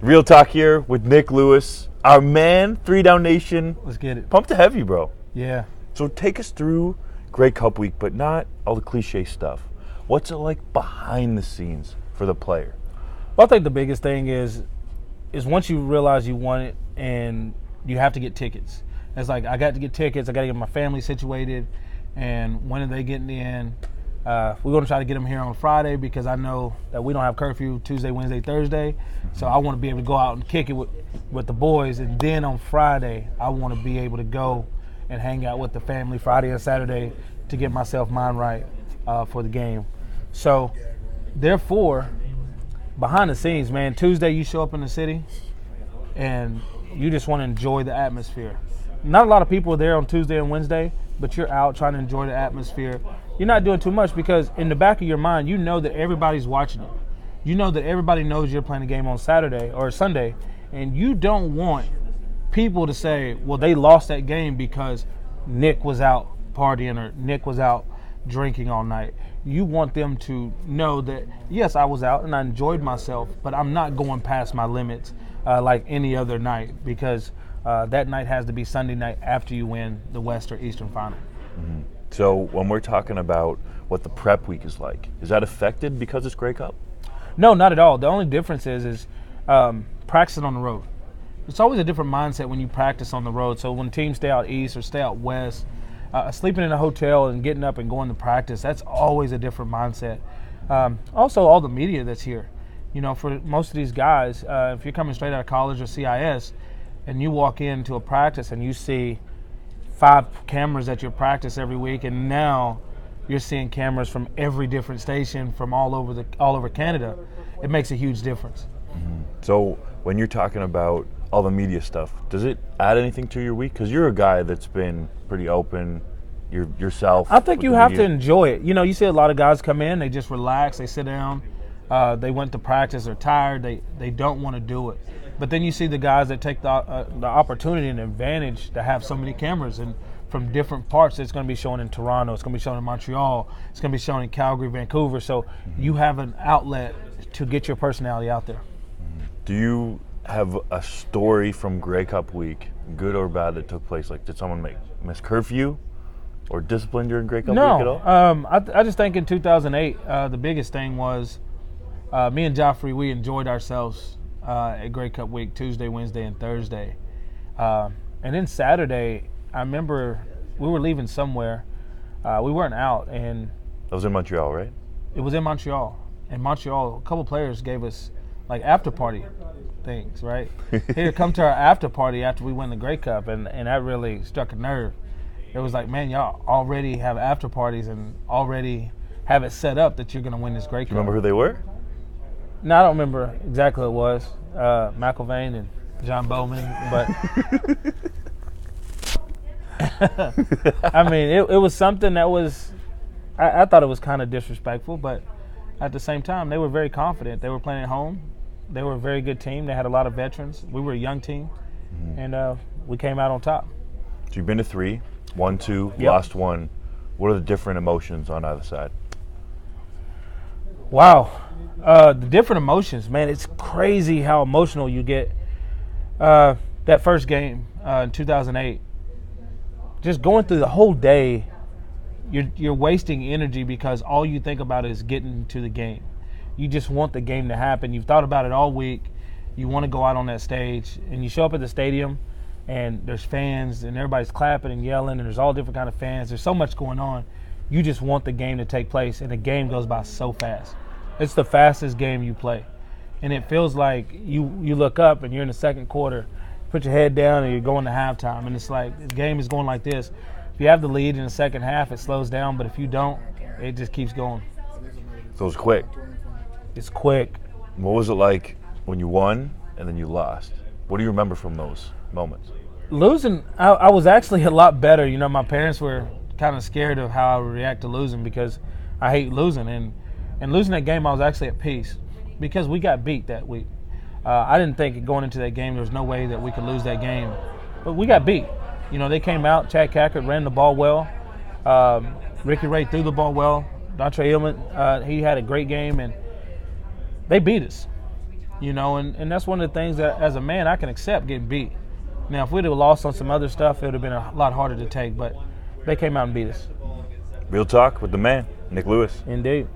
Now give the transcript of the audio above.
Real talk here with Nik Lewis, our man, 3 Down Nation. Let's get it. Pumped to have you, bro. Yeah. So take us through Grey Cup week, but not all the cliche stuff. What's it like behind the scenes for the player? Well, I think the biggest thing is once you realize you want it and you have to get tickets. It's like I got to get tickets. I got to get my family situated. And when are they getting in? We're going to try to get them here on Friday because I know that we don't have curfew Tuesday, Wednesday, Thursday. So I want to be able to go out and kick it with the boys. And then on Friday, I want to be able to go and hang out with the family Friday and Saturday to get myself mind right for the game. So therefore, behind the scenes, man, Tuesday you show up in the city and you just want to enjoy the atmosphere. Not a lot of people are there on Tuesday and Wednesday, but you're out trying to enjoy the atmosphere. You're not doing too much because in the back of your mind, you know that everybody's watching you. You know that everybody knows you're playing a game on Saturday or Sunday, and you don't want people to say, well, they lost that game because Nick was out partying or Nick was out drinking all night. You want them to know that, yes, I was out and I enjoyed myself, but I'm not going past my limits like any other night because that night has to be Sunday night after you win the West or Eastern Final. Mm-hmm. So when we're talking about what the prep week is like, is that affected because it's Grey Cup? No, not at all. The only difference is practicing on the road. It's always a different mindset when you practice on the road. So when teams stay out east or stay out west, sleeping in a hotel and getting up and going to practice, that's always a different mindset. Also, all the media that's here. You know, for most of these guys, if you're coming straight out of college or CIS and you walk into a practice and you see 5 cameras at your practice every week, and now you're seeing cameras from every different station from all over Canada, it makes a huge difference. Mm-hmm. So when you're talking about all the media stuff, does it add anything to your week? Because you're a guy that's been pretty open yourself. I think you have to enjoy it. You know, you see a lot of guys come in, they just relax, they sit down, they went to practice, they're tired, they don't want to do it. But then you see the guys that take the opportunity and advantage to have so many cameras and from different parts. It's going to be shown in Toronto, it's going to be shown in Montreal, it's going to be shown in Calgary, Vancouver. So you have an outlet to get your personality out there. Do you have a story from Grey Cup week, good or bad, that took place? Like, did someone miss curfew or discipline during Grey Cup week at all? I just think in 2008, the biggest thing was me and Joffrey, we enjoyed ourselves at Grey Cup week, Tuesday, Wednesday, and Thursday. And then Saturday, I remember we were leaving somewhere. We weren't out, and that was in Montreal, right? It was in Montreal. In Montreal, a couple players gave us like after party things, right? Here, come to our after party after we won the Grey Cup, and that really struck a nerve. It was like, man, y'all already have after parties and already have it set up that you're going to win this Grey Cup. Do you remember who they were? No, I don't remember exactly who it was. McIlvain and John Bowman, but I mean, it was something that was, I thought it was kind of disrespectful, but at the same time, they were very confident. They were playing at home. They were a very good team. They had a lot of veterans. We were a young team, and we came out on top. So you've been to 3, won 2, Yep. lost 1. What are the different emotions on either side? Wow. The different emotions, man, it's crazy how emotional you get. That first game in 2008, just going through the whole day, you're wasting energy because all you think about is getting to the game. You just want the game to happen. You've thought about it all week. You want to go out on that stage, and you show up at the stadium, and there's fans, and everybody's clapping and yelling, and there's all different kind of fans. There's so much going on. You just want the game to take place, and the game goes by so fast. It's the fastest game you play. And it feels like you look up and you're in the second quarter, put your head down and you're going to halftime. And it's like the game is going like this. If you have the lead in the second half, it slows down. But if you don't, it just keeps going. So it's quick. It's quick. What was it like when you won and then you lost? What do you remember from those moments? Losing, I was actually a lot better. You know, my parents were kind of scared of how I would react to losing because I hate losing. And losing that game, I was actually at peace because we got beat that week. I didn't think going into that game there was no way that we could lose that game. But we got beat. You know, they came out. Chad Cackert ran the ball well. Ricky Ray threw the ball well. Dontre Hillman, he had a great game, and they beat us. And that's one of the things that as a man I can accept getting beat. Now, if we'd have lost on some other stuff, it would have been a lot harder to take, but they came out and beat us. Real talk with the man, Nik Lewis. Indeed.